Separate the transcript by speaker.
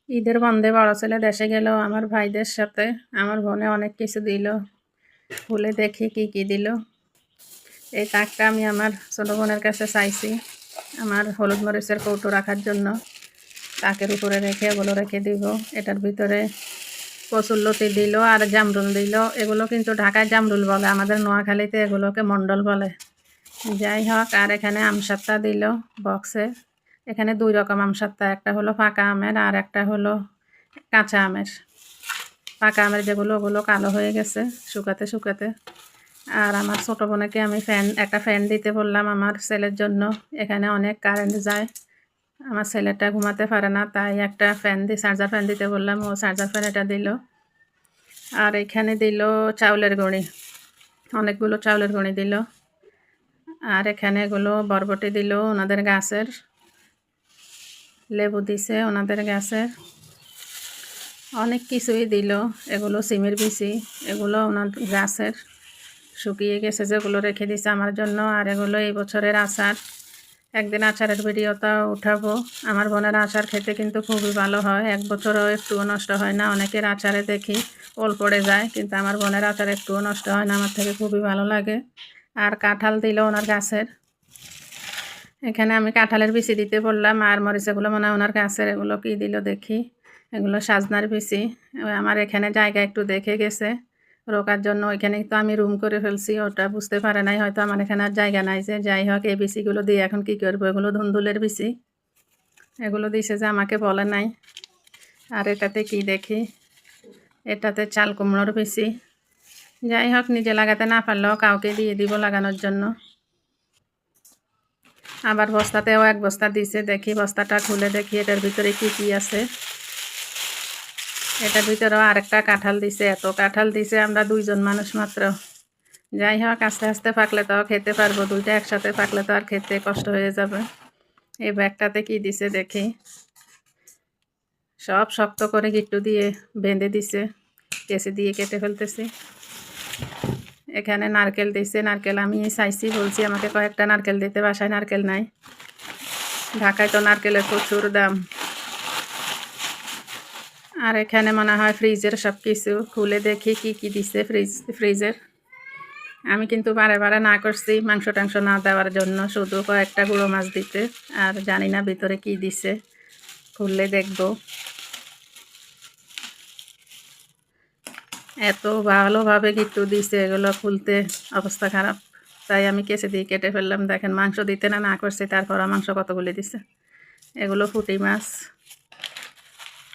Speaker 1: ঈদের বন্ধে বড় ছেলে দেশে গেল আমার ভাইদের সাথে। আমার বোনে অনেক কিছু দিল। খুলে দেখি কি কি দিল। এই তাকটা আমি আমার ছোট বোনের কাছে চাইছি আমার হলুদ মরিচের কৌটো রাখার জন্য। তাকের উপরে রেখে ওগুলো রেখে দিব। এটার ভিতরে কচুরলতি দিল আর জামরুল দিল। এগুলো কিন্তু ঢাকায় জামরুল বলে, আমাদের নোয়াখালীতে এগুলোকে মণ্ডল বলে। যাই হোক, আর এখানে আমসত্ত্বা দিল বক্সে। এখানে 2 রকম আমসত্ত্বা, একটা হলো পাকা আমের আর একটা হলো কাঁচা আমের। পাকা আমের যেগুলো ওগুলো কালো হয়ে গেছে শুকাতে শুকাতে। আর আমার ছোটো বোনকে আমি একটা ফ্যান দিতে বললাম আমার ছেলের জন্য। এখানে অনেক কারেন্ট যায়, আমার ছেলেটা ঘুমাতে পারে না, তাই একটা চার্জার ফ্যান দিতে বললাম, ও চার্জার ফ্যান এটা দিল। আর এখানে দিল চাউলের গুঁড়ি, অনেকগুলো চাউলের গুঁড়ি দিল। আর এখানে এগুলো বরবটি দিল ওনাদের গাছের, লেবু দিছে ওনাদের গাছের, অনেক কিছুই দিল। এগুলো সিমের বিচি, এগুলো ওনার গাছের শুকিয়ে গেছে যেগুলো রেখে দিছে আমার জন্য। আর এগুলো এই বছরের আচার, একদিন আচারের ভিডিওটা উঠাবো। আমার বোনের আচার খেতে কিন্তু খুবই ভালো হয়, 1 বছরও একটুও নষ্ট হয় না। অনেকের আচারে দেখি ওল পড়ে যায়, কিন্তু আমার বোনের আচার একটুও নষ্ট হয় না, আমার থেকে খুবই ভালো লাগে। আর কাঁঠাল দিল ওনার গাছের। এখানে আমি কাঁঠালের বিচি দিতে বললাম, আর মরিচ এগুলো মনে হয় ওনার গাছের। এগুলো কি দিল দেখি, এগুলো সাজনার বিচি। আমার এখানে জায়গা একটু দেখে গেছে রোকার জন্য, ওইখানে তো আমি রুম করে ফেলছি, ওটা বুঝতে পারে নাই হয়তো আমার এখানে আর জায়গা নাই। যে যাই হোক, এই বিচিগুলো দিয়ে এখন কি করবো, এগুলো ধুন্দুলের বিচি, এগুলো দিছে যে আমাকে বলে নাই। আর এটাতে কি দেখি, এটাতে চাল কুমড়োর বিচি। যাই হোক, নিজে লাগাতে না পারলেও কাউকে দিয়ে দিব লাগানোর জন্য। আবার বস্তাতেও 1 বস্তা দিছে, দেখি বস্তাটা খুলে দেখি এটার ভিতরে কি কি আছে। এটার ভিতরেও আরেকটা কাঁঠাল দিছে, এত কাঁঠাল দিছে, আমরা 2 জন মানুষ মাত্র। যাই হোক, আস্তে আস্তে পাকলে তো খেতে পারবো, 2টা একসাথে পাকলে তো আর খেতে কষ্ট হয়ে যাবে। এই ব্যাগটাতে কি দিছে দেখি, সব শক্ত করে গিট্টু দিয়ে বেঁধে দিছে, কেসি দিয়ে কেটে ফেলতেছি। এখানে নারকেল দিছে, নারকেল আমি চাইছি, বলছি আমাকে কয়েকটা নারকেল দিতে, বাসায় নারকেল নাই। ঢাকায় তো নারকেলের প্রচুর দাম। আর এখানে মনে হয় ফ্রিজের সব কিছু, খুলে দেখি কি কি দিছে ফ্রিজের। আমি কিন্তু বারে বারে না করছি মাংস টাংস না দেওয়ার জন্য, শুধু কয়েকটা গুঁড়ো মাছ দিতে। আর জানি না ভিতরে কি দিছে, খুললে দেখব। এত ভালোভাবে গিট্টু দিছে, এগুলো খুলতে অবস্থা খারাপ, তাই আমি কেসে দিয়ে কেটে ফেললাম। দেখেন মাংস দিতে না করছি, তারপর মাংস কতগুলি দিছে। এগুলো পুঁটি মাছ।